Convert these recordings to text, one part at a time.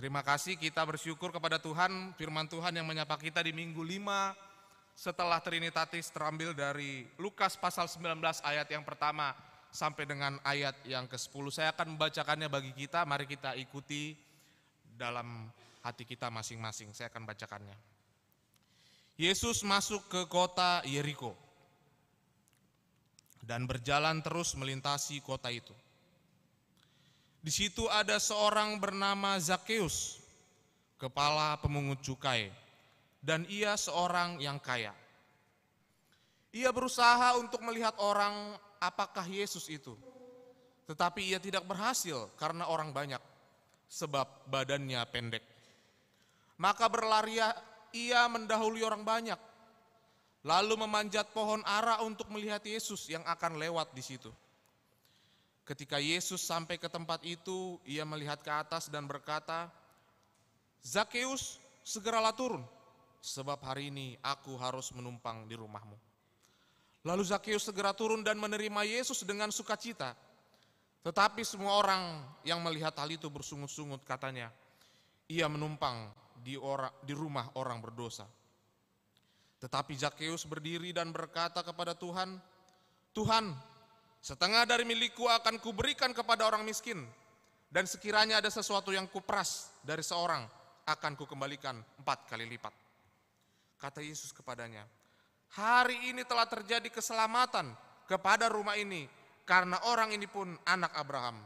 Terima kasih, kita bersyukur kepada Tuhan, firman Tuhan yang menyapa kita di minggu 5 setelah Trinitatis terambil dari Lukas pasal 19 ayat yang pertama sampai dengan ayat yang ke-10. Saya akan membacakannya bagi kita, mari kita ikuti dalam hati kita masing-masing. Saya akan bacakannya. Yesus masuk ke kota Yeriko dan berjalan terus melintasi kota itu. Di situ ada seorang bernama Zakheus, kepala pemungut cukai, dan ia seorang yang kaya. Ia berusaha untuk melihat orang apakah Yesus itu, tetapi ia tidak berhasil karena orang banyak, sebab badannya pendek. Maka berlari ia mendahului orang banyak, lalu memanjat pohon ara untuk melihat Yesus yang akan lewat di situ. Ketika Yesus sampai ke tempat itu, ia melihat ke atas dan berkata, "Zakheus, segeralah turun, sebab hari ini aku harus menumpang di rumahmu." Lalu Zakheus segera turun dan menerima Yesus dengan sukacita. Tetapi semua orang yang melihat hal itu bersungut-sungut, katanya, "Ia menumpang di rumah orang berdosa." Tetapi Zakheus berdiri dan berkata kepada Tuhan, "Tuhan, setengah dari milikku akan kuberikan kepada orang miskin, dan sekiranya ada sesuatu yang kuperas dari seorang, akan kukembalikan 4 kali lipat." Kata Yesus kepadanya, "Hari ini telah terjadi keselamatan kepada rumah ini, karena orang ini pun anak Abraham.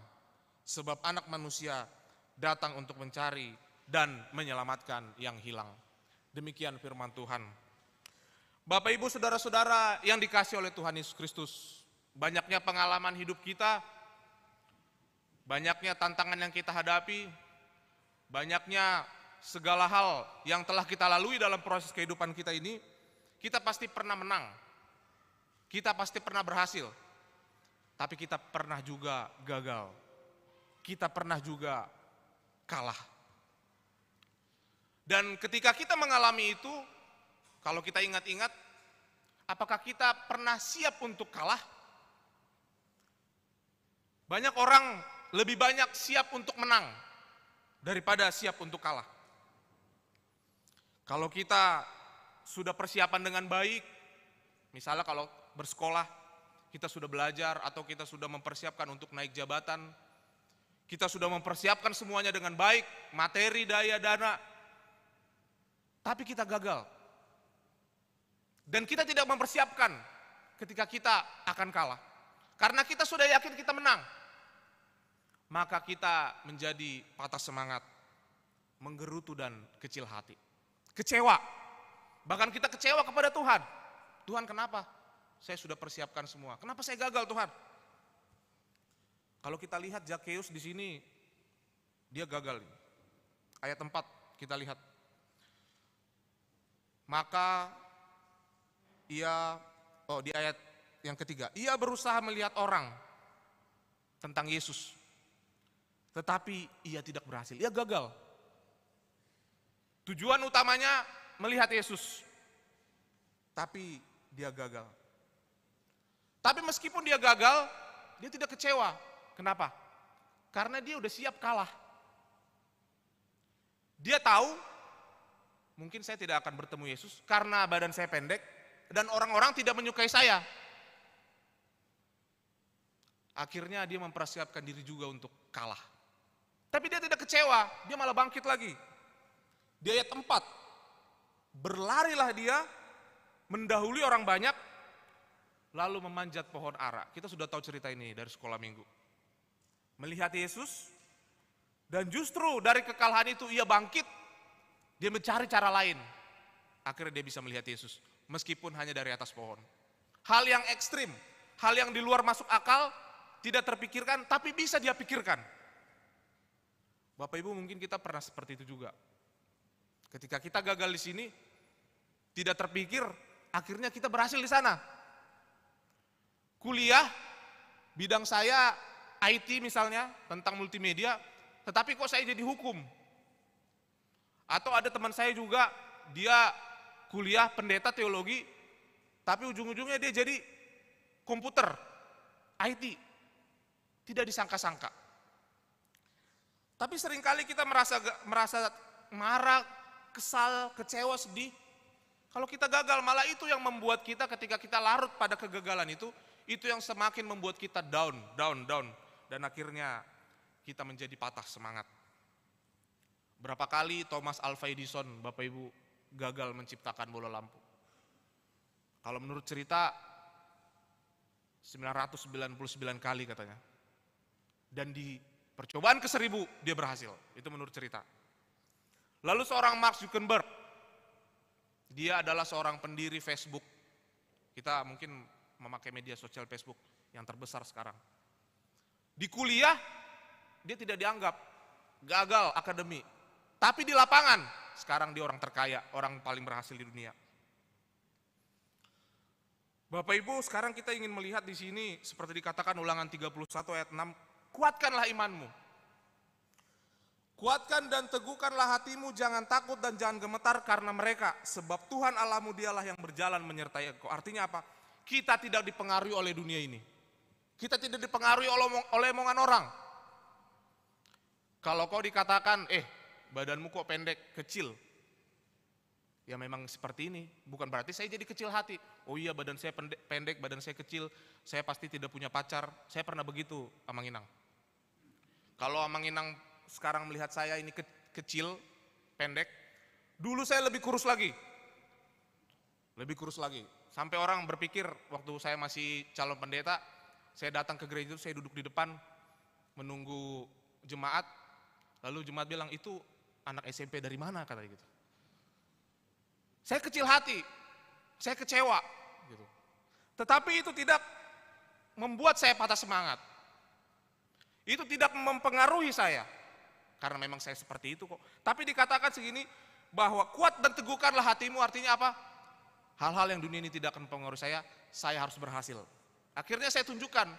Sebab anak manusia datang untuk mencari dan menyelamatkan yang hilang." Demikian firman Tuhan. Bapak, Ibu, saudara-saudara yang dikasihi oleh Tuhan Yesus Kristus, banyaknya pengalaman hidup kita, banyaknya tantangan yang kita hadapi, banyaknya segala hal yang telah kita lalui dalam proses kehidupan kita ini, kita pasti pernah menang, kita pasti pernah berhasil, tapi kita pernah juga gagal, kita pernah juga kalah. Dan ketika kita mengalami itu, kalau kita ingat-ingat, apakah kita pernah siap untuk kalah? Banyak orang lebih banyak siap untuk menang daripada siap untuk kalah. Kalau kita sudah persiapan dengan baik, misalnya kalau bersekolah, kita sudah belajar atau kita sudah mempersiapkan untuk naik jabatan, kita sudah mempersiapkan semuanya dengan baik, materi, daya, dana, tapi kita gagal. Dan kita tidak mempersiapkan ketika kita akan kalah. Karena kita sudah yakin kita menang, maka kita menjadi patah semangat, menggerutu dan kecil hati, kecewa. Bahkan kita kecewa kepada Tuhan. Tuhan, kenapa? Saya sudah persiapkan semua. Kenapa saya gagal, Tuhan? Kalau kita lihat Zakheus di sini, dia gagal. Ayat 4 kita lihat. Maka di ayat yang ketiga, ia berusaha melihat orang tentang Yesus, tetapi ia tidak berhasil, ia gagal. Tujuan utamanya melihat Yesus, tapi dia gagal. Tapi meskipun dia gagal, dia tidak kecewa. Kenapa? Karena dia udah siap kalah. Dia tahu, mungkin saya tidak akan bertemu Yesus karena badan saya pendek dan orang-orang tidak menyukai saya. Akhirnya dia mempersiapkan diri juga untuk kalah. Tapi dia tidak kecewa, dia malah bangkit lagi. Di ayat 4, berlarilah dia, mendahului orang banyak, lalu memanjat pohon ara. Kita sudah tahu cerita ini dari sekolah minggu. Melihat Yesus, dan justru dari kekalahan itu ia bangkit, dia mencari cara lain. Akhirnya dia bisa melihat Yesus, meskipun hanya dari atas pohon. Hal yang ekstrim, hal yang di luar masuk akal, tidak terpikirkan, tapi bisa dia pikirkan. Bapak Ibu, mungkin kita pernah seperti itu juga. Ketika kita gagal di sini, tidak terpikir, akhirnya kita berhasil di sana. Kuliah, bidang saya IT misalnya, tentang multimedia, tetapi kok saya jadi hukum. Atau ada teman saya juga, dia kuliah pendeta teologi, tapi ujung-ujungnya dia jadi komputer, IT. Tidak disangka-sangka. Tapi seringkali kita merasa marah, kesal, kecewa, sedih. Kalau kita gagal, malah itu yang membuat kita ketika kita larut pada kegagalan itu yang semakin membuat kita down. Dan akhirnya kita menjadi patah semangat. Berapa kali Thomas Alva Edison, Bapak Ibu, gagal menciptakan bola lampu. Kalau menurut cerita, 999 kali katanya. Dan di percobaan ke-1000 dia berhasil, itu menurut cerita. Lalu seorang Mark Zuckerberg, dia adalah seorang pendiri Facebook. Kita mungkin memakai media sosial Facebook yang terbesar sekarang. Di kuliah, dia tidak dianggap, gagal akademi. Tapi di lapangan, sekarang dia orang terkaya, orang paling berhasil di dunia. Bapak Ibu, sekarang kita ingin melihat di sini, seperti dikatakan Ulangan 31 ayat 6, kuatkanlah imanmu. Kuatkan dan teguhkanlah hatimu, jangan takut dan jangan gemetar karena mereka, sebab Tuhan Allahmu dialah yang berjalan menyertai engkau. Artinya apa? Kita tidak dipengaruhi oleh dunia ini. Kita tidak dipengaruhi oleh omongan orang. Kalau kau dikatakan, badanmu kok pendek, kecil. Ya memang seperti ini, bukan berarti saya jadi kecil hati. Oh iya, badan saya pendek, badan saya kecil, saya pasti tidak punya pacar. Saya pernah begitu, Amang Inang. Kalau Amang Inang sekarang melihat saya ini kecil, pendek, dulu saya lebih kurus lagi. Sampai orang berpikir waktu saya masih calon pendeta, saya datang ke gereja itu, saya duduk di depan menunggu jemaat, lalu jemaat bilang, itu anak SMP dari mana, katanya gitu. Saya kecil hati, saya kecewa gitu. Tetapi itu tidak membuat saya patah semangat. Itu tidak mempengaruhi saya. Karena memang saya seperti itu kok. Tapi dikatakan segini, bahwa kuat dan teguhkanlah hatimu, artinya apa? Hal-hal yang dunia ini tidak akan mempengaruhi saya harus berhasil. Akhirnya saya tunjukkan.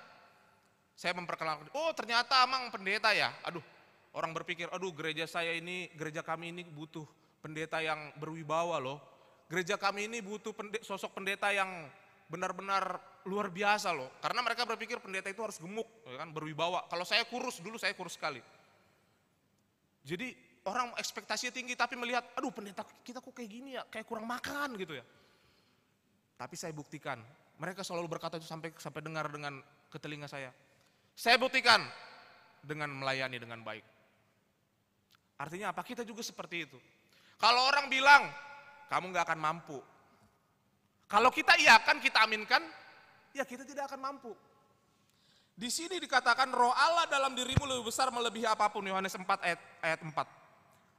Saya memperkenalkan, oh ternyata Amang pendeta ya. Aduh, orang berpikir, aduh gereja kami ini butuh pendeta yang berwibawa loh. Gereja kami ini butuh sosok pendeta yang benar-benar luar biasa loh. Karena mereka berpikir pendeta itu harus gemuk, kan, berwibawa. Kalau saya kurus, dulu saya kurus sekali. Jadi orang ekspektasinya tinggi, tapi melihat, aduh pendeta kita kok kayak gini ya, kayak kurang makan gitu ya. Tapi saya buktikan, mereka selalu berkata itu sampai dengar ke telinga saya. Saya buktikan dengan melayani dengan baik. Artinya apa? Kita juga seperti itu. Kalau orang bilang, kamu gak akan mampu. Kalau kita iakan, kita aminkan, ya kita tidak akan mampu. Di sini dikatakan roh Allah dalam dirimu lebih besar melebihi apapun, Yohanes 4 ayat 4.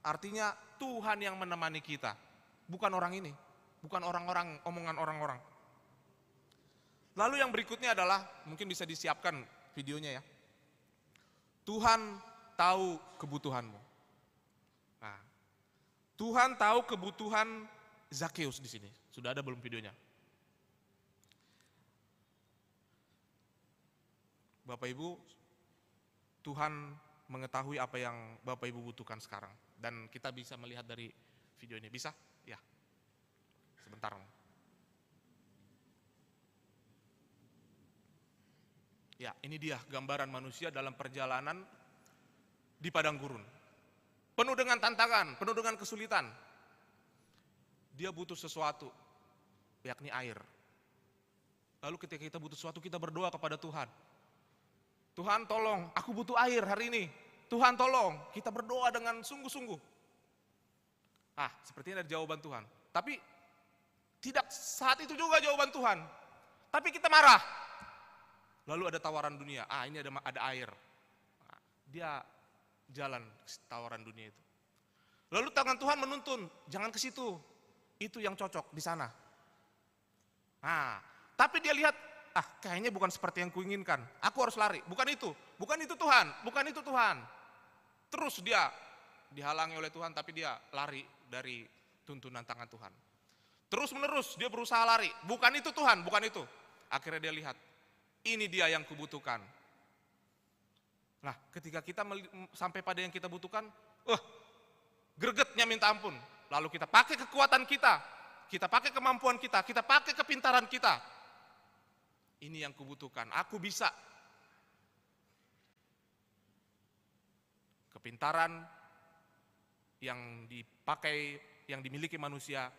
Artinya Tuhan yang menemani kita, bukan orang ini, bukan orang-orang, omongan orang-orang. Lalu yang berikutnya adalah, mungkin bisa disiapkan videonya ya. Tuhan tahu kebutuhanmu. Nah, Tuhan tahu kebutuhan Zakheus di sini. Sudah ada belum videonya? Bapak Ibu, Tuhan mengetahui apa yang Bapak Ibu butuhkan sekarang. Dan kita bisa melihat dari video ini. Bisa? Ya. Sebentar. Ya, ini dia gambaran manusia dalam perjalanan di padang gurun. Penuh dengan tantangan, penuh dengan kesulitan. Dia butuh sesuatu, yakni air. Lalu ketika kita butuh sesuatu, kita berdoa kepada Tuhan. Tuhan tolong, aku butuh air hari ini. Tuhan tolong, kita berdoa dengan sungguh-sungguh. Sepertinya ada jawaban Tuhan. Tapi tidak saat itu juga jawaban Tuhan. Tapi kita marah. Lalu ada tawaran dunia, ini ada air. Dia jalan tawaran dunia itu. Lalu tangan Tuhan menuntun, jangan ke situ. Itu yang cocok di sana. Tapi dia lihat, kayaknya bukan seperti yang kuinginkan. Aku harus lari. Bukan itu Tuhan. Terus dia dihalangi oleh Tuhan, tapi dia lari dari tuntunan tangan Tuhan. Terus menerus dia berusaha lari. Bukan itu Tuhan, bukan itu. Akhirnya dia lihat, ini dia yang kubutuhkan. Nah, ketika kita sampai pada yang kita butuhkan, gregetnya minta ampun. Lalu kita pakai kekuatan kita pakai kemampuan kita pakai kepintaran kita. Ini yang kubutuhkan, aku bisa. Kepintaran yang dipakai, yang dimiliki manusia,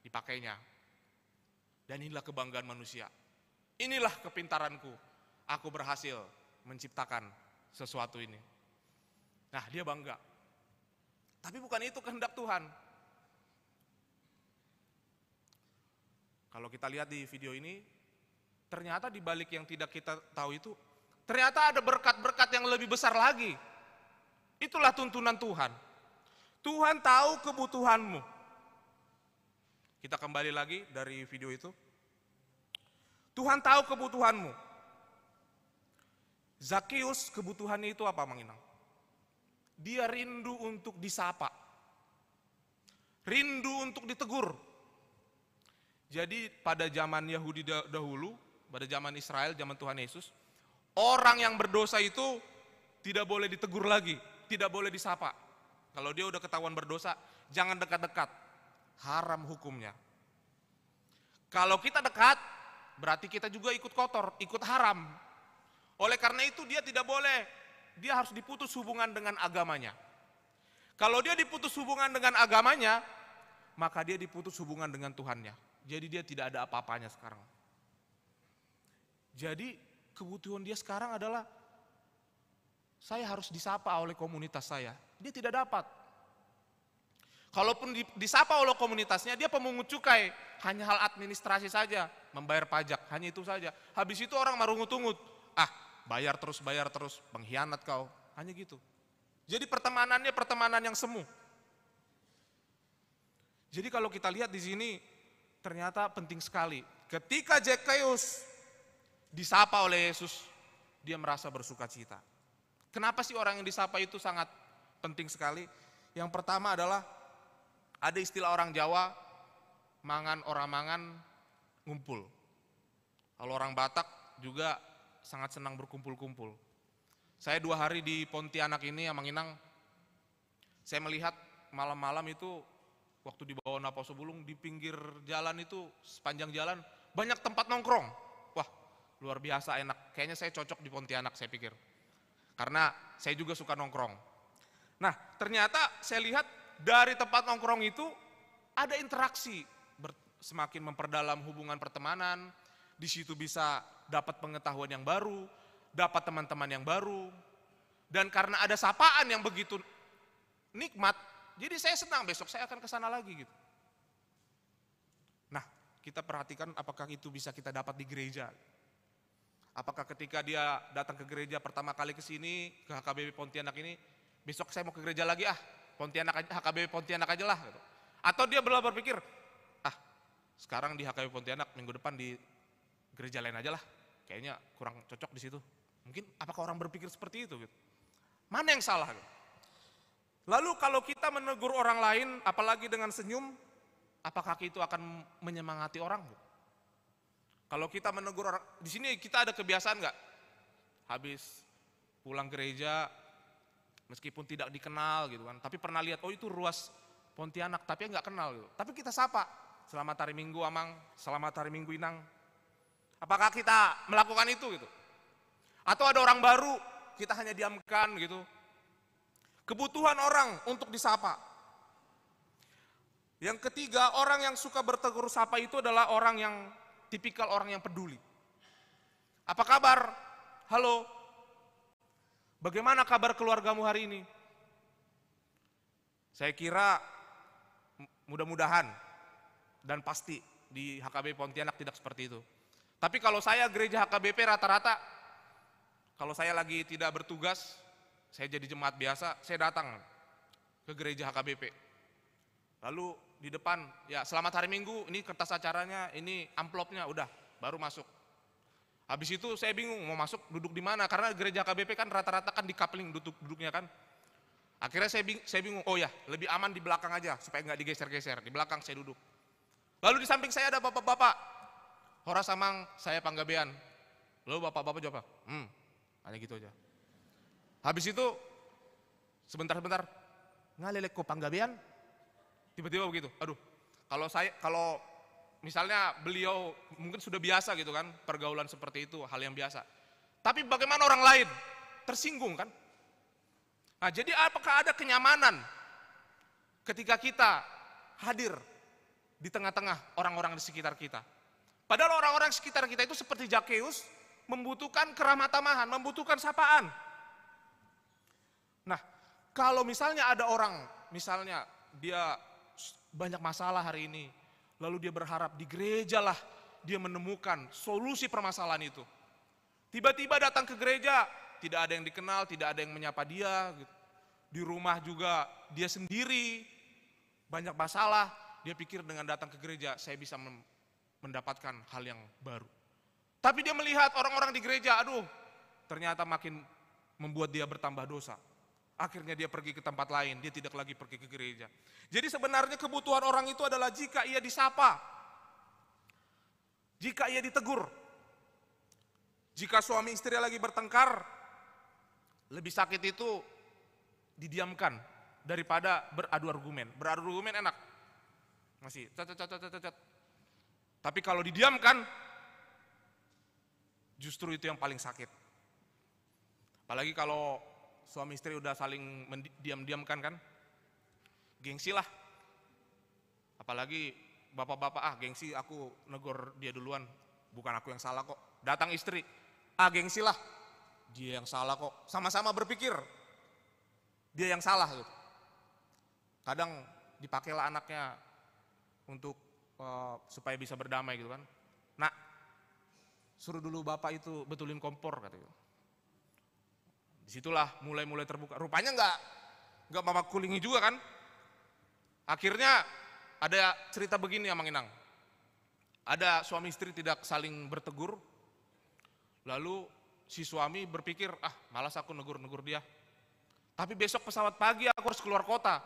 dipakainya. Dan inilah kebanggaan manusia. Inilah kepintaranku. Aku berhasil menciptakan sesuatu ini. Nah, dia bangga. Tapi bukan itu kehendak Tuhan. Kalau kita lihat di video ini, ternyata di balik yang tidak kita tahu itu, ternyata ada berkat-berkat yang lebih besar lagi. Itulah tuntunan Tuhan. Tuhan tahu kebutuhanmu. Kita kembali lagi dari video itu. Tuhan tahu kebutuhanmu. Zakeus kebutuhannya itu apa, Mang Inang? Dia rindu untuk disapa. Rindu untuk ditegur. Jadi pada zaman Yahudi dahulu, pada zaman Israel, zaman Tuhan Yesus, orang yang berdosa itu tidak boleh ditegur lagi, tidak boleh disapa. Kalau dia udah ketahuan berdosa, jangan dekat-dekat. Haram hukumnya. Kalau kita dekat, berarti kita juga ikut kotor, ikut haram. Oleh karena itu dia tidak boleh, dia harus diputus hubungan dengan agamanya. Kalau dia diputus hubungan dengan agamanya, maka dia diputus hubungan dengan Tuhannya. Jadi dia tidak ada apa-apanya sekarang. Jadi kebutuhan dia sekarang adalah, saya harus disapa oleh komunitas saya. Dia tidak dapat. Kalaupun disapa oleh komunitasnya, dia pemungut cukai. Hanya hal administrasi saja, membayar pajak, hanya itu saja. Habis itu orang marungut-ungut. Bayar terus, pengkhianat kau. Hanya gitu. Jadi pertemanannya pertemanan yang semu. Jadi kalau kita lihat di sini, ternyata penting sekali. Ketika Zakeus disapa oleh Yesus, dia merasa bersuka cita. Kenapa sih orang yang disapa itu sangat penting sekali? Yang pertama adalah, ada istilah orang Jawa, mangan orang mangan ngumpul. Kalau orang Batak juga sangat senang berkumpul-kumpul. Saya 2 hari di Pontianak ini, Mang Inang, saya melihat malam-malam itu, waktu di bawah Naposo Bulung, di pinggir jalan itu, sepanjang jalan, banyak tempat nongkrong. Wah, luar biasa enak. Kayaknya saya cocok di Pontianak, saya pikir. Karena saya juga suka nongkrong. Nah, ternyata saya lihat dari tempat nongkrong itu ada interaksi, semakin memperdalam hubungan pertemanan. Di situ bisa dapat pengetahuan yang baru, dapat teman-teman yang baru. Dan karena ada sapaan yang begitu nikmat, jadi saya senang, besok saya akan ke sana lagi gitu. Nah, kita perhatikan apakah itu bisa kita dapat di gereja. Apakah ketika dia datang ke gereja pertama kali ke sini, ke HKBP Pontianak ini, besok saya mau ke gereja lagi, Pontianak aja, HKBP Pontianak aja lah gitu. Atau dia belum berpikir, sekarang di HKBP Pontianak, minggu depan di gereja lain aja lah, kayaknya kurang cocok di situ. Mungkin apakah orang berpikir seperti itu gitu? Mana yang salah gitu? Lalu kalau kita menegur orang lain, apalagi dengan senyum, apakah itu akan menyemangati orang? Kalau kita menegur orang, di sini kita ada kebiasaan nggak? Habis pulang gereja, meskipun tidak dikenal gitu kan, tapi pernah lihat, oh itu ruas Pontianak, tapi nggak kenal gitu. Tapi kita sapa, selamat hari Minggu Amang, selamat hari Minggu Inang. Apakah kita melakukan itu gitu? Atau ada orang baru, kita hanya diamkan gitu. Kebutuhan orang untuk disapa. Yang ketiga, orang yang suka bertegur sapa itu adalah orang yang tipikal orang yang peduli. Apa kabar? Halo. Bagaimana kabar keluargamu hari ini? Saya kira mudah-mudahan dan pasti di HKBP Pontianak tidak seperti itu. Tapi kalau saya gereja HKBP rata-rata, kalau saya lagi tidak bertugas, saya jadi jemaat biasa, saya datang ke gereja HKBP. Lalu di depan, ya selamat hari Minggu, ini kertas acaranya, ini amplopnya, udah baru masuk. Habis itu saya bingung mau masuk duduk di mana, karena gereja HKBP kan rata-rata kan di coupling duduknya kan. Akhirnya saya bingung, oh ya lebih aman di belakang aja supaya nggak digeser-geser, di belakang saya duduk. Lalu di samping saya ada bapak-bapak. Horas Amang, saya Panggabean. Lalu bapak-bapak jawab, hanya gitu aja. Habis itu sebentar-sebentar, ngalelek kok Panggabean? Tiba-tiba begitu. Aduh, kalau misalnya beliau mungkin sudah biasa gitu kan, pergaulan seperti itu hal yang biasa. Tapi bagaimana orang lain? Tersinggung kan? Nah, jadi apakah ada kenyamanan ketika kita hadir di tengah-tengah orang-orang di sekitar kita? Padahal orang-orang sekitar kita itu seperti Zakeus, membutuhkan keramah tamahan, membutuhkan sapaan. Nah, kalau misalnya ada orang, misalnya dia banyak masalah hari ini, lalu dia berharap di gereja lah dia menemukan solusi permasalahan itu. Tiba-tiba datang ke gereja, tidak ada yang dikenal, tidak ada yang menyapa dia. Gitu. Di rumah juga dia sendiri, banyak masalah. Dia pikir dengan datang ke gereja, saya bisa mendapatkan hal yang baru. Tapi dia melihat orang-orang di gereja, aduh, ternyata makin membuat dia bertambah dosa. Akhirnya dia pergi ke tempat lain, dia tidak lagi pergi ke gereja. Jadi sebenarnya kebutuhan orang itu adalah jika ia disapa, jika ia ditegur. Jika suami istri lagi bertengkar, lebih sakit itu didiamkan daripada beradu argumen. Beradu argumen enak, masih cat. Tapi kalau didiamkan, justru itu yang paling sakit. Apalagi kalau suami istri udah saling diam-diamkan kan, gengsi lah. Apalagi bapak-bapak, gengsi aku negor dia duluan, bukan aku yang salah kok. Datang istri, gengsi lah, dia yang salah kok. Sama-sama berpikir, dia yang salah gitu. Kadang dipakailah anaknya untuk supaya bisa berdamai gitu kan. Nah, suruh dulu bapak itu betulin kompor katanya. Disitulah mulai terbuka. Rupanya nggak mama kulingi juga kan. Akhirnya ada cerita begini ya Mang Inang. Ada suami istri tidak saling bertegur. Lalu si suami berpikir, malas aku negur-negur dia. Tapi besok pesawat pagi aku harus keluar kota.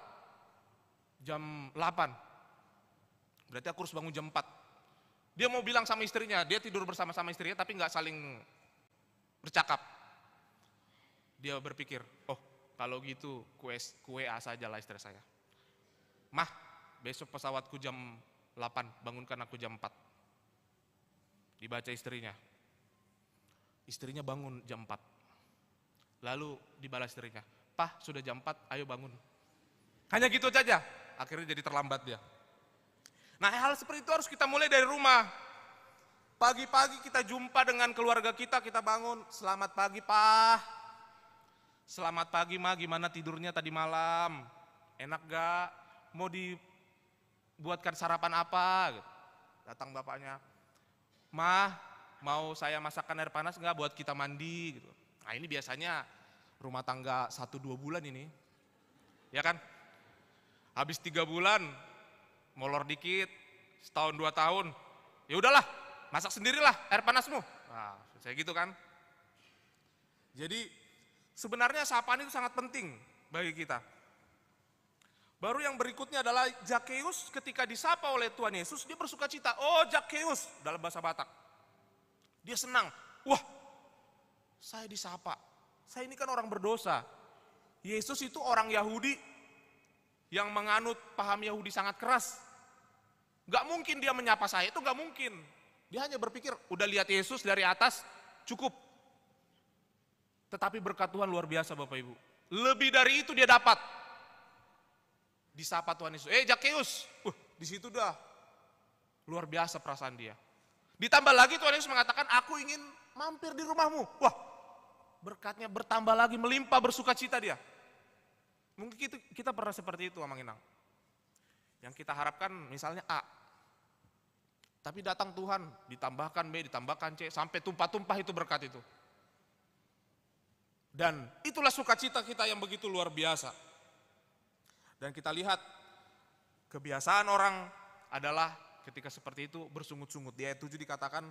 Jam 8. Berarti aku harus bangun jam 4. Dia mau bilang sama istrinya, dia tidur bersama-sama istrinya tapi nggak saling bercakap. Dia berpikir, kalau gitu kue A saja lah istri saya. Mah, besok pesawatku jam 8, bangunkan aku jam 4. Dibaca istrinya. Istrinya bangun jam 4. Lalu dibalas istrinya, Pah sudah jam 4, ayo bangun. Hanya gitu saja, akhirnya jadi terlambat dia. Nah, hal seperti itu harus kita mulai dari rumah. Pagi-pagi kita jumpa dengan keluarga kita bangun, selamat pagi Pah. Selamat pagi Ma, gimana tidurnya tadi malam? Enak gak? Mau dibuatkan sarapan apa? Datang bapaknya, Ma, mau saya masakkan air panas gak buat kita mandi? Nah ini biasanya rumah tangga 1-2 bulan ini. Ya kan? Habis 3 bulan, molor dikit, setahun 2 tahun, ya udahlah, masak sendirilah air panasmu. Nah, saya gitu kan. Jadi sebenarnya sapaan itu sangat penting bagi kita. Baru yang berikutnya adalah Zakeus ketika disapa oleh Tuhan Yesus, dia bersuka cita. Oh Zakeus, dalam bahasa Batak. Dia senang. Wah, saya disapa. Saya ini kan orang berdosa. Yesus itu orang Yahudi yang menganut paham Yahudi sangat keras. Gak mungkin dia menyapa saya, itu gak mungkin. Dia hanya berpikir, udah lihat Yesus dari atas, cukup. Tetapi berkat Tuhan luar biasa Bapak Ibu. Lebih dari itu dia dapat. Disapa Tuhan Yesus, Zakeus, di situ dah luar biasa perasaan dia. Ditambah lagi Tuhan Yesus mengatakan, aku ingin mampir di rumahmu. Wah, berkatnya bertambah lagi, melimpah bersuka cita dia. Mungkin kita pernah seperti itu Mang Inang. Yang kita harapkan misalnya A, tapi datang Tuhan, ditambahkan B, ditambahkan C, sampai tumpah-tumpah itu berkat itu. Dan itulah sukacita kita yang begitu luar biasa. Dan kita lihat kebiasaan orang adalah ketika seperti itu bersungut-sungut. Di ayat 7 dikatakan,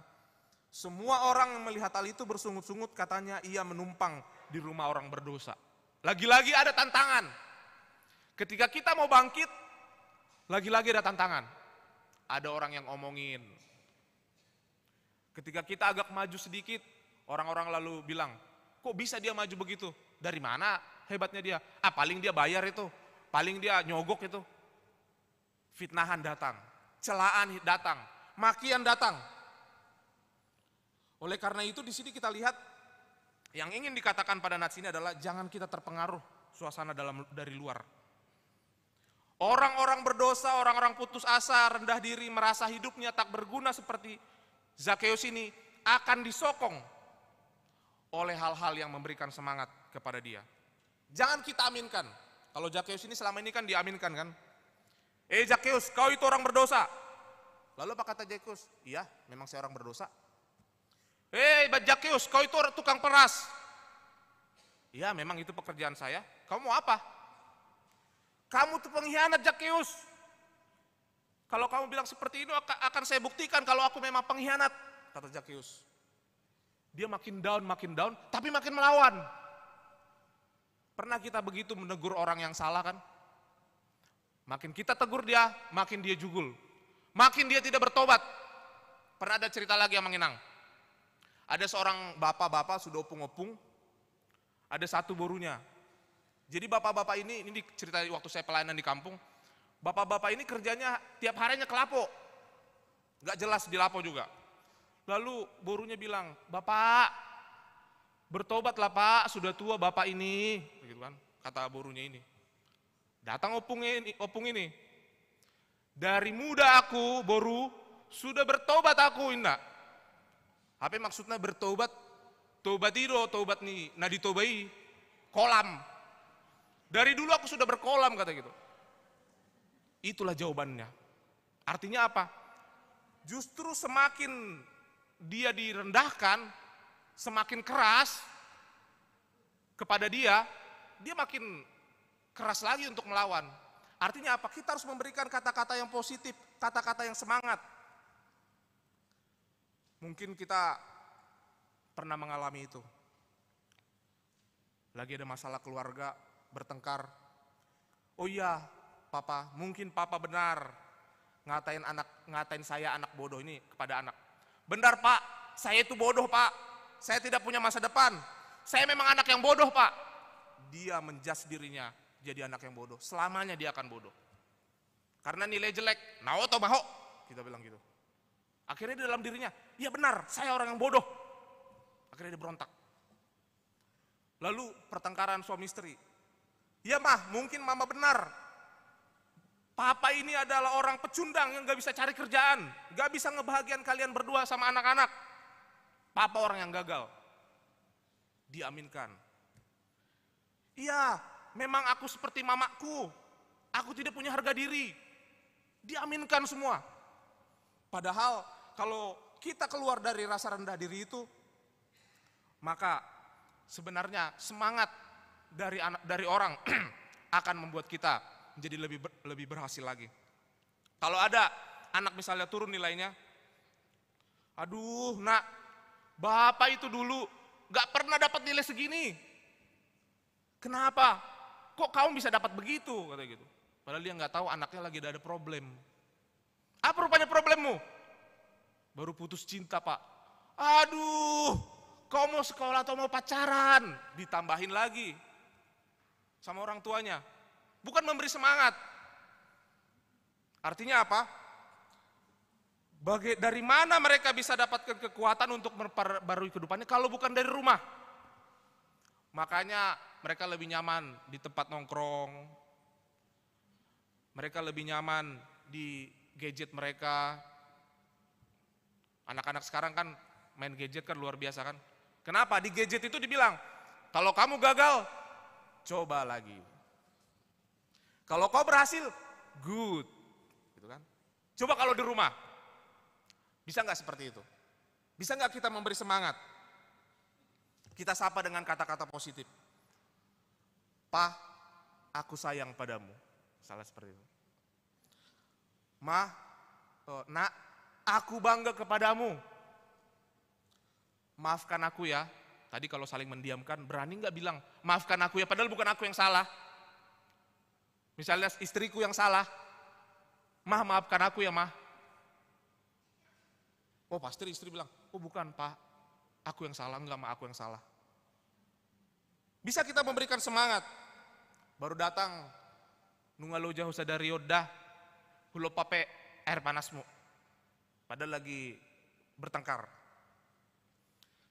semua orang yang melihat hal itu bersungut-sungut, katanya ia menumpang di rumah orang berdosa. Lagi-lagi ada tantangan. Ketika kita mau bangkit, lagi-lagi ada tantangan. Ada orang yang omongin. Ketika kita agak maju sedikit, orang-orang lalu bilang, kok bisa dia maju begitu? Dari mana hebatnya dia? Paling dia bayar itu, paling dia nyogok itu. Fitnahan datang, celaan datang, makian datang. Oleh karena itu di sini kita lihat yang ingin dikatakan pada nats ini adalah jangan kita terpengaruh suasana dari luar. Orang-orang berdosa, orang-orang putus asa, rendah diri, merasa hidupnya tak berguna seperti Zakeus ini akan disokong oleh hal-hal yang memberikan semangat kepada dia. Jangan kita aminkan. Kalau Zakeus ini selama ini kan diaminkan kan. Zakeus, kau itu orang berdosa. Lalu apa kata Zakeus? Iya, memang saya orang berdosa. Zakeus, kau itu tukang peras. Iya, memang itu pekerjaan saya. Kamu mau apa? Kamu tuh pengkhianat, Zakeus. Kalau kamu bilang seperti ini akan saya buktikan kalau aku memang pengkhianat, kata Zakeus. Dia makin down, tapi makin melawan. Pernah kita begitu menegur orang yang salah kan? Makin kita tegur dia, makin dia jugul. Makin dia tidak bertobat. Pernah ada cerita lagi yang mengenang. Ada seorang bapak-bapak sudah opung-opung, ada satu borunya. Jadi bapak-bapak ini cerita waktu saya pelayanan di kampung, bapak-bapak ini kerjanya tiap harinya ke lapo. Gak jelas di lapo juga. Lalu borunya bilang, "Bapak, bertobatlah Pak, sudah tua Bapak ini." Begitu kan, kata borunya ini. Datang opung ini. "Dari muda aku, boru, sudah bertobat aku, indah." Apa maksudnya bertobat? Tobat itu, tobat nih, nah ditobai, kolam. Dari dulu aku sudah berkolam, kata gitu. Itulah jawabannya. Artinya apa? Justru semakin dia direndahkan, semakin keras kepada dia makin keras lagi untuk melawan. Artinya apa? Kita harus memberikan kata-kata yang positif, kata-kata yang semangat. Mungkin kita pernah mengalami itu. Lagi ada masalah keluarga, bertengkar. "Oh iya, Papa, mungkin Papa benar ngatain saya anak bodoh ini kepada anak. Benar Pak, saya itu bodoh Pak. Saya tidak punya masa depan. Saya memang anak yang bodoh Pak." Dia menjas dirinya jadi anak yang bodoh. Selamanya dia akan bodoh. Karena nilai jelek, "Nao atau maho?" Kita bilang gitu. Akhirnya di dalam dirinya, "Iya benar, saya orang yang bodoh." Akhirnya dia berontak. Lalu pertengkaran suami istri. "Ya Mah, mungkin Mama benar. Papa ini adalah orang pecundang yang gak bisa cari kerjaan. Gak bisa ngebahagiain kalian berdua sama anak-anak. Papa orang yang gagal." Diaminkan. "Iya, memang aku seperti mamaku. Aku tidak punya harga diri." Diaminkan semua. Padahal kalau kita keluar dari rasa rendah diri itu, maka sebenarnya semangat dari orang akan membuat kita menjadi lebih berhasil lagi. Kalau ada anak misalnya turun nilainya, "Aduh Nak, Bapak itu dulu gak pernah dapat nilai segini. Kenapa? Kok kamu bisa dapat begitu?" Kata gitu. Padahal dia gak tahu anaknya lagi ada problem. "Apa rupanya problemmu?" "Baru putus cinta Pak." "Aduh, kau mau sekolah atau mau pacaran?" Ditambahin lagi sama orang tuanya. Bukan memberi semangat. Artinya apa? Dari mana mereka bisa dapatkan kekuatan untuk memperbarui kehidupannya kalau bukan dari rumah? Makanya mereka lebih nyaman di tempat nongkrong. Mereka lebih nyaman di gadget mereka. Anak-anak sekarang kan main gadget kan luar biasa kan. Kenapa? Di gadget itu dibilang, kalau kamu gagal, coba lagi. Kalau kau berhasil, good. Gitu kan? Coba kalau di rumah. Bisa nggak seperti itu? Bisa nggak kita memberi semangat? Kita sapa dengan kata-kata positif. "Pa, aku sayang padamu." Salah seperti itu. "Ma, Nak, aku bangga kepadamu. Maafkan aku ya." Tadi kalau saling mendiamkan, berani nggak bilang, "Maafkan aku ya," padahal bukan aku yang salah. Misalnya istriku yang salah, "Mah, maafkan aku ya, Mah." Oh pasti istri bilang, "Oh bukan Pak, aku yang salah." "Enggak Mah, aku yang salah." Bisa kita memberikan semangat. Baru datang, "Nungalo jauh sadari yodah, hulo pape air panasmu." Padahal lagi bertengkar.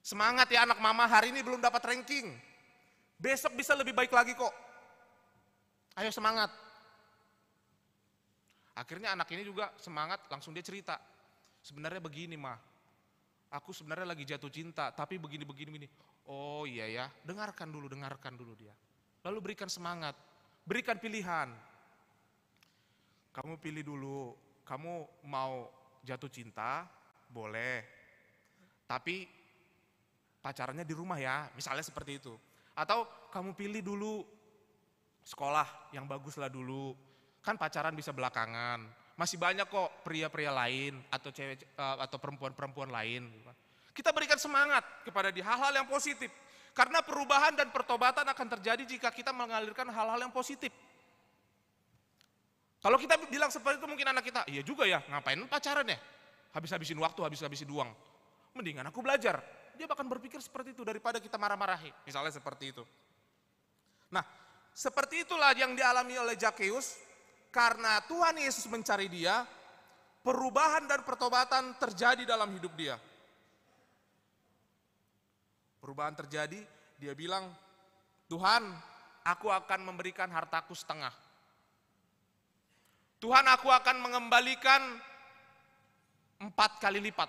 "Semangat ya anak mama, hari ini belum dapat ranking. Besok bisa lebih baik lagi kok." Ayo semangat. Akhirnya anak ini juga semangat, langsung dia cerita. Sebenarnya begini mah, aku sebenarnya lagi jatuh cinta, tapi begini. Oh iya ya, dengarkan dulu dia. Lalu berikan semangat, berikan pilihan. Kamu pilih dulu, kamu mau jatuh cinta, boleh. Tapi pacarannya di rumah ya, misalnya seperti itu. Atau kamu pilih dulu sekolah yang bagus lah dulu. Kan pacaran bisa belakangan. Masih banyak kok pria-pria lain atau cewek atau perempuan-perempuan lain. Kita berikan semangat kepada dia hal-hal yang positif. Karena perubahan dan pertobatan akan terjadi jika kita mengalirkan hal-hal yang positif. Kalau kita bilang seperti itu mungkin anak kita, iya juga ya, ngapain pacaran ya? Habis-habisin waktu, habis-habisin uang. Mendingan aku belajar. Dia bahkan berpikir seperti itu daripada kita marah-marahi. Misalnya seperti itu. Nah, seperti itulah yang dialami oleh Zakheus. Karena Tuhan Yesus mencari dia, perubahan dan pertobatan terjadi dalam hidup dia. Perubahan terjadi, dia bilang, Tuhan, aku akan memberikan hartaku setengah. Tuhan, aku akan mengembalikan 4 kali lipat.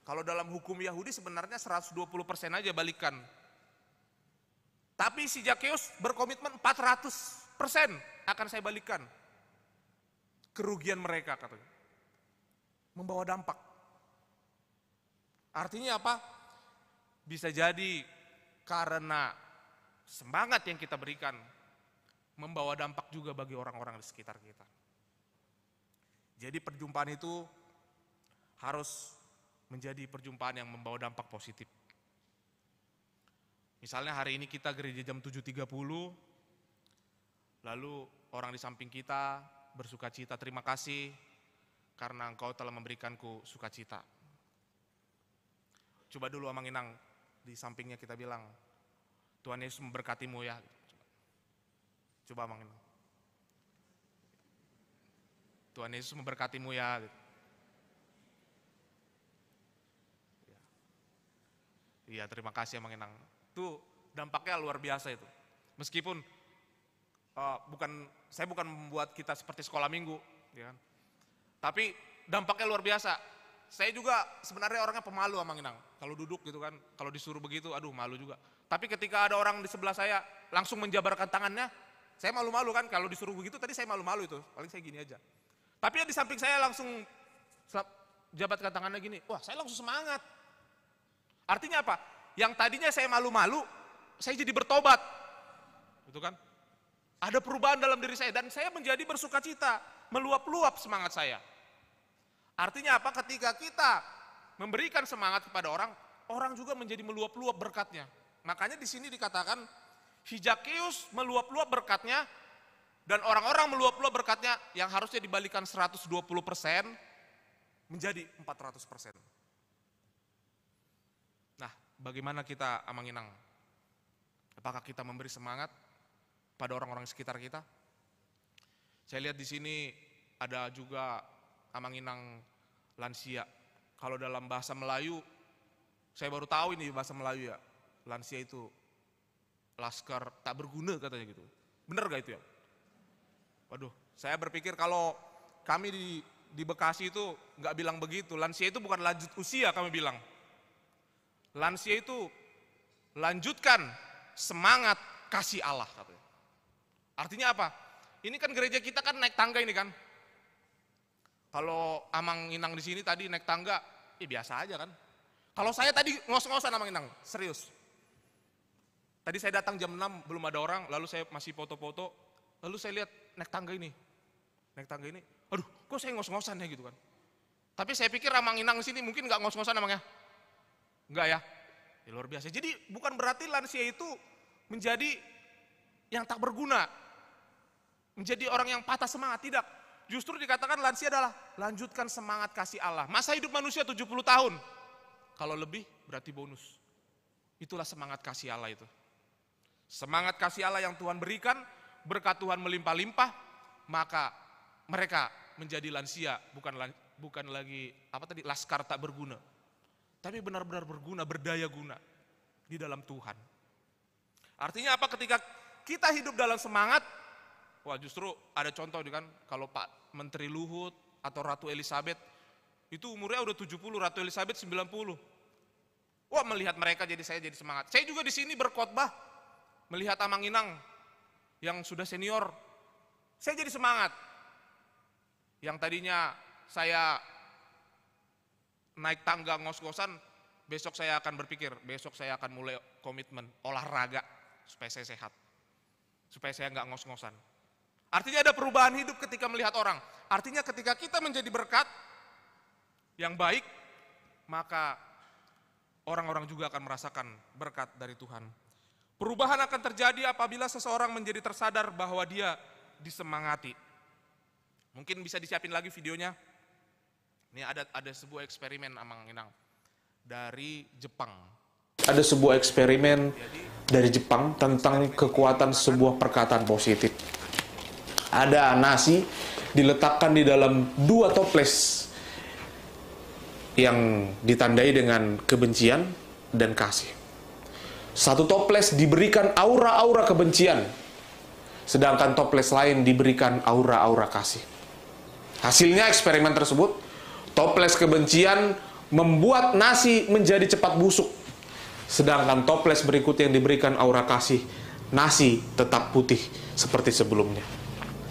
Kalau dalam hukum Yahudi sebenarnya 120% aja balikan. Tapi si Zakheus berkomitmen 400% akan saya balikan. Kerugian mereka katanya. Membawa dampak. Artinya apa? Bisa jadi karena semangat yang kita berikan membawa dampak juga bagi orang-orang di sekitar kita. Jadi perjumpaan itu harus menjadi perjumpaan yang membawa dampak positif. Misalnya hari ini kita gereja jam 7.30, lalu orang di samping kita bersukacita, terima kasih karena engkau telah memberikanku sukacita. Coba dulu Amang Inang di sampingnya kita bilang, Tuhan Yesus memberkatimu ya. Coba Amang Inang. Tuhan Yesus memberkatimu ya. Iya, terima kasih Amang Inang. Itu dampaknya luar biasa itu. Meskipun saya bukan membuat kita seperti sekolah minggu, ya kan? Tapi dampaknya luar biasa. Saya juga sebenarnya orangnya pemalu Amang Inang. Kalau duduk gitu kan, kalau disuruh begitu, aduh malu juga. Tapi ketika ada orang di sebelah saya langsung menjabarkan tangannya, saya malu-malu kan. Kalau disuruh begitu tadi saya malu-malu itu, paling saya gini aja. Tapi di samping saya langsung jabatkan tangannya gini, wah saya langsung semangat. Artinya apa? Yang tadinya saya malu-malu, saya jadi bertobat. Gitu kan? Ada perubahan dalam diri saya dan saya menjadi bersukacita, meluap-luap semangat saya. Artinya apa? Ketika kita memberikan semangat kepada orang, orang juga menjadi meluap-luap berkatnya. Makanya di sini dikatakan Zakheus meluap-luap berkatnya dan orang-orang meluap-luap berkatnya yang harusnya dibalikan 120% menjadi 400%. Nah, bagaimana kita Amang Inang? Apakah kita memberi semangat pada orang-orang sekitar kita? Saya lihat di sini ada juga Amang Inang lansia. Kalau dalam bahasa Melayu, saya baru tahu ini bahasa Melayu ya. Lansia itu laskar tak berguna katanya gitu. Benar gak itu ya? Waduh, saya berpikir kalau kami di Bekasi itu nggak bilang begitu. Lansia itu bukan lanjut usia kami bilang. Lansia itu lanjutkan semangat kasih Allah katanya. Artinya apa? Ini kan gereja kita kan naik tangga ini kan. Kalau Amang Inang di sini tadi naik tangga, biasa aja kan. Kalau saya tadi ngos-ngosan Amang Inang, serius. Tadi saya datang jam 6 belum ada orang, lalu saya masih foto-foto, lalu saya lihat naik tangga ini. Naik tangga ini, aduh kok saya ngos-ngosan ya gitu kan. Tapi saya pikir Amang Inang di sini mungkin nggak ngos-ngosan Amang ya. Enggak ya? Ya luar biasa. Jadi bukan berarti lansia itu menjadi yang tak berguna. Menjadi orang yang patah semangat, tidak. Justru dikatakan lansia adalah lanjutkan semangat kasih Allah. Masa hidup manusia 70 tahun. Kalau lebih berarti bonus. Itulah semangat kasih Allah itu. Semangat kasih Allah yang Tuhan berikan, berkat Tuhan melimpah-limpah, maka mereka menjadi lansia, bukan lagi laskar tak berguna. Tapi benar-benar berguna, berdaya guna di dalam Tuhan. Artinya apa? Ketika kita hidup dalam semangat, Wah, justru ada contoh kan, kalau Pak Menteri Luhut atau Ratu Elizabeth, itu umurnya udah 70, Ratu Elizabeth 90. Wah, melihat mereka saya jadi semangat. Saya juga di sini berkhotbah, melihat Amang Inang yang sudah senior, saya jadi semangat. Yang tadinya saya naik tangga ngos-ngosan, besok saya akan berpikir, besok saya akan mulai komitmen olahraga supaya saya sehat, supaya saya nggak ngos-ngosan. Artinya ada perubahan hidup ketika melihat orang. Artinya ketika kita menjadi berkat yang baik, maka orang-orang juga akan merasakan berkat dari Tuhan. Perubahan akan terjadi apabila seseorang menjadi tersadar bahwa dia disemangati. Mungkin bisa disiapin lagi videonya. Ini ada sebuah eksperimen Amang Inang dari Jepang. Ada sebuah eksperimen dari Jepang tentang kekuatan sebuah perkataan positif. Ada nasi diletakkan di dalam 2 toples yang ditandai dengan kebencian dan kasih. 1 toples diberikan aura-aura kebencian, sedangkan toples lain diberikan aura-aura kasih. Hasilnya eksperimen tersebut, toples kebencian membuat nasi menjadi cepat busuk, sedangkan toples berikutnya yang diberikan aura kasih, nasi tetap putih seperti sebelumnya.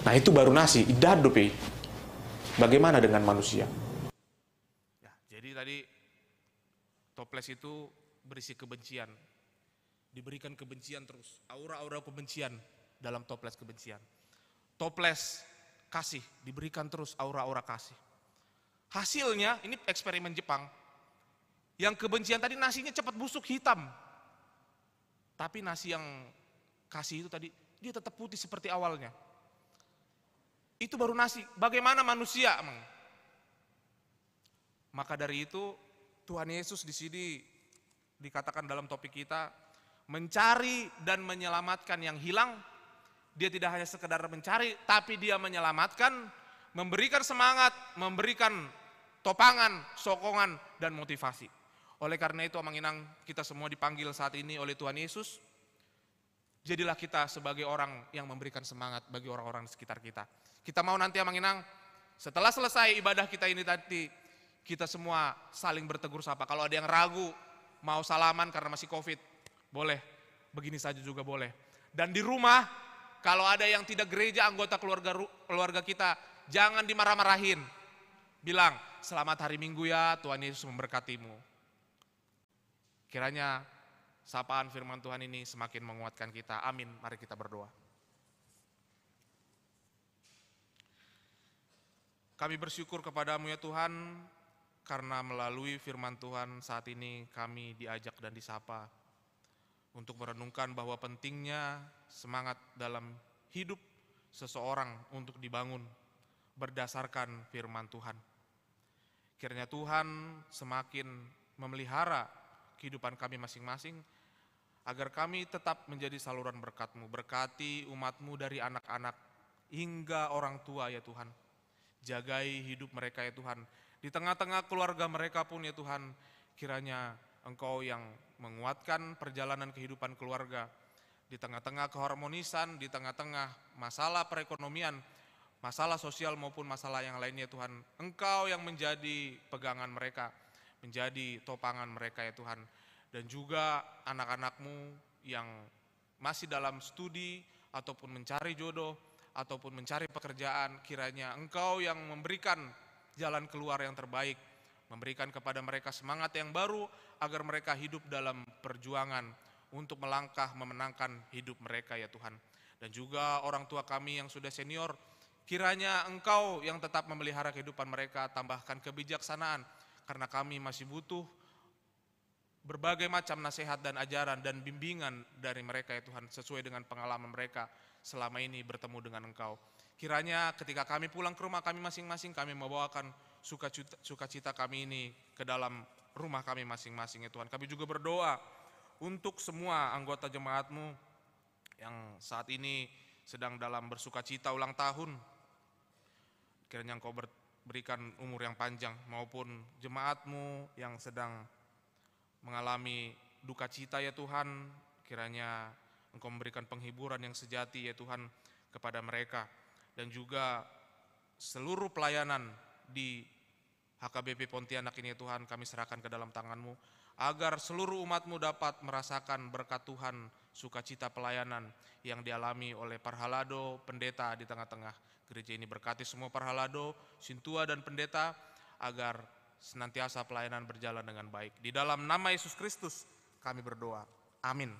Nah, itu baru nasi, idado pe. Bagaimana dengan manusia? Ya, jadi tadi toples itu berisi kebencian, diberikan kebencian terus, aura-aura kebencian dalam toples kebencian. Toples kasih, diberikan terus aura-aura kasih. Hasilnya, ini eksperimen Jepang, yang kebencian tadi nasinya cepat busuk hitam. Tapi nasi yang kasih itu tadi, dia tetap putih seperti awalnya. Itu baru nasi. Bagaimana manusia, emang? Maka dari itu Tuhan Yesus di sini dikatakan dalam topik kita, mencari dan menyelamatkan yang hilang. Dia tidak hanya sekedar mencari, tapi dia menyelamatkan, memberikan semangat, memberikan topangan, sokongan, dan motivasi. Oleh karena itu Amang Inang, kita semua dipanggil saat ini oleh Tuhan Yesus. Jadilah kita sebagai orang yang memberikan semangat bagi orang-orang di sekitar kita. Kita mau nanti Amang Inang, setelah selesai ibadah kita ini tadi, kita semua saling bertegur sapa. Kalau ada yang ragu, mau salaman karena masih COVID, boleh. Begini saja juga boleh. Dan di rumah, kalau ada yang tidak gereja, anggota keluarga kita, jangan dimarah-marahin. Bilang, selamat hari Minggu ya, Tuhan Yesus memberkatimu. Kiranya sapaan firman Tuhan ini semakin menguatkan kita. Amin. Mari kita berdoa. Kami bersyukur kepadamu ya Tuhan, karena melalui firman Tuhan saat ini kami diajak dan disapa untuk merenungkan bahwa pentingnya semangat dalam hidup seseorang untuk dibangun berdasarkan firman Tuhan. Kiranya Tuhan semakin memelihara kehidupan kami masing-masing, agar kami tetap menjadi saluran berkat-Mu. Berkati umat-Mu dari anak-anak hingga orang tua ya Tuhan. Jagai hidup mereka ya Tuhan. Di tengah-tengah keluarga mereka pun ya Tuhan, kiranya Engkau yang menguatkan perjalanan kehidupan keluarga. Di tengah-tengah keharmonisan, di tengah-tengah masalah perekonomian, masalah sosial maupun masalah yang lainnya Tuhan. Engkau yang menjadi pegangan mereka, menjadi topangan mereka ya Tuhan. Dan juga anak-anak-Mu yang masih dalam studi ataupun mencari jodoh ataupun mencari pekerjaan, kiranya Engkau yang memberikan jalan keluar yang terbaik, memberikan kepada mereka semangat yang baru agar mereka hidup dalam perjuangan untuk melangkah memenangkan hidup mereka ya Tuhan. Dan juga orang tua kami yang sudah senior, kiranya Engkau yang tetap memelihara kehidupan mereka, tambahkan kebijaksanaan, karena kami masih butuh berbagai macam nasihat dan ajaran dan bimbingan dari mereka ya Tuhan, sesuai dengan pengalaman mereka selama ini bertemu dengan Engkau. Kiranya ketika kami pulang ke rumah kami masing-masing, kami membawakan sukacita kami ini ke dalam rumah kami masing-masing ya Tuhan. Kami juga berdoa untuk semua anggota jemaat-Mu yang saat ini sedang dalam bersukacita ulang tahun. Kiranya Engkau berikan umur yang panjang, maupun jemaat-Mu yang sedang mengalami duka cita ya Tuhan, kiranya Engkau memberikan penghiburan yang sejati ya Tuhan, kepada mereka, dan juga seluruh pelayanan di HKBP Pontianak ini Tuhan kami serahkan ke dalam tangan-Mu, agar seluruh umat-Mu dapat merasakan berkat Tuhan, sukacita pelayanan yang dialami oleh parhalado, pendeta di tengah-tengah gereja ini. Berkati semua parhalado, sintua dan pendeta, agar senantiasa pelayanan berjalan dengan baik. Di dalam nama Yesus Kristus kami berdoa. Amin.